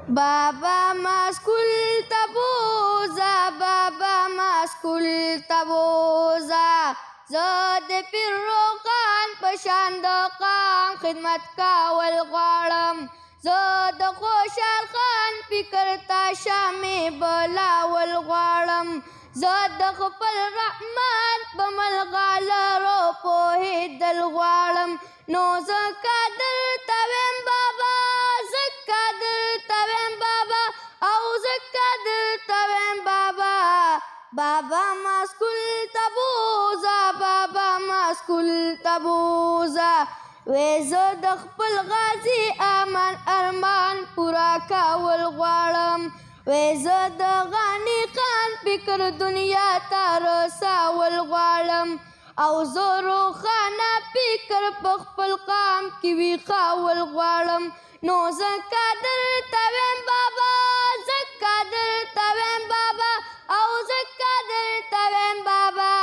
بابا ما سکول ته بوځه، بابا ما سکول ته بوځه، زه د پیر روغان په شان د قام خدمت کول غواړم. زه د خوشحال خان فکر ته شامې بلاول غواړم. زه د خپل رحمان په ملغلرو پوهېدل غواړم. نو ځکه درته ویم بابا، ځکه درته ویم بابا، او ځکه درته ویم بابا، بابا ما سکول ته بوځه، بابا ما سکول ته بوځه. وی زه د خپل غازي امان ارمان پوره کول غواړم. وی زه د غني خان فکر دنیا ته رسول غواړم. او زه روښانه فکر په خپل قام کې ویښول غواړم. نو ځکه درته ویم بابا، ځکه درته ویم بابا، او ځکه درته ویم بابا،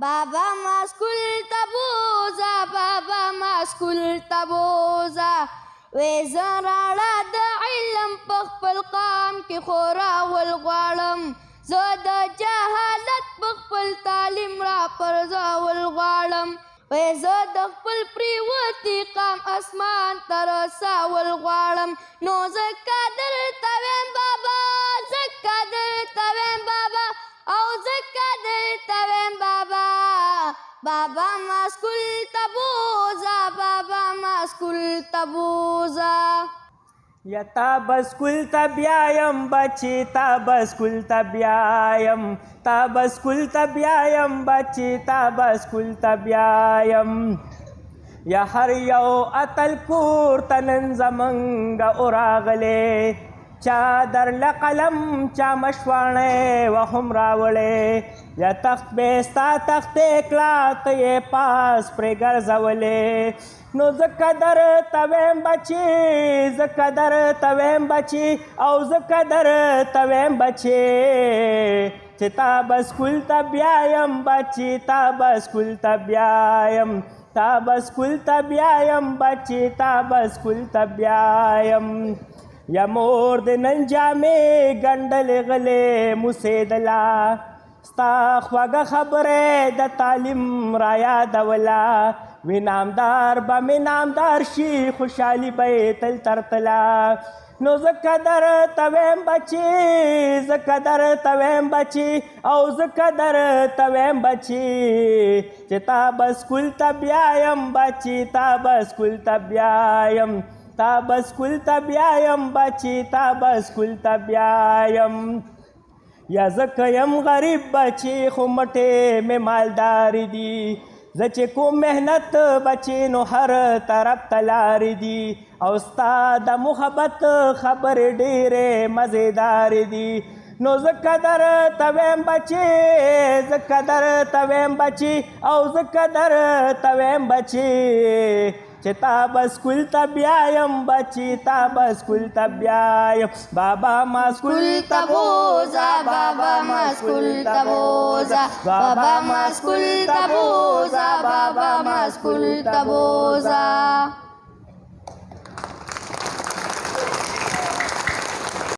بابا ما سکول ته بوځه، بابا ما سکول ته بوځه. وی زه راړه د علم په خپل قام کې خوراول غواړم. زه د جهالت په خپل تعلیم را پرځول غواړم. وی زه د خپل پریوتي قام اسمان ته رسول غواړم. نو ځکه درته ویم بابا، ځکه درته ویم بابا، او ځکه درته ویم بابا، بابا ما سکول ته بوځه، بابا ما سکول ته بوځه. یا تا بسکول ته بیایم بچی، تا بسکول ته بیایم، تا بسکول ته بیایم بچی، تا بسکول ته بیایم. یا هر یو اتل کور ته نن زمونږ راغلی، چا درله قلم چا مشواڼی وهم راوړی. یا تخت به ستا تختې کړه ته یې پاس پرې ګرځولې. نو ځکه درته ویم بچي، ځکه درته ویم بچي، او ځکه درته ویم بچي، چې تا به سکول ته بیایم بچي، تا به سکول ته بیایم، تا به سکول ته بیایم بچي، تا به سکول ته بیایم. یا مور د نن جامې ګنډلې غلې موسېدله، ستا خوږه خبرې د تعلیم را یادوله. وی نامدار به مې نامدار شي، خوشحالي به یې تل ترتله. نو ځکه درته ویم بچي، ځکه درته ویم بچي، او ځکه درته ویم بچي، چې تا به سکول ته بیایم بچي، تا به سکول ته بیایم، تا به سکول ته بیایم بچي، تا به سکول ته بیایم. یا ځکه یم غریب بچي خو مټې مې مالدارې دي، زه چې کوم محنت بچي نو هر طرف ته لارې دي. او ستا د محبت خبرې ډېرې مزېدارې دي. نو ځکه درته ویم بچي، ځکه درته ویم بچي، او ځکه درته ویم بچي، چې تا به سکول ته بیایم بچي، تا به سکول ته بیایم. بابا ما سکول ته بوځه، بابا ما سکول ته بوځه، بابا ما سکول ته بوځه، بابا ما سکول ته بوځه.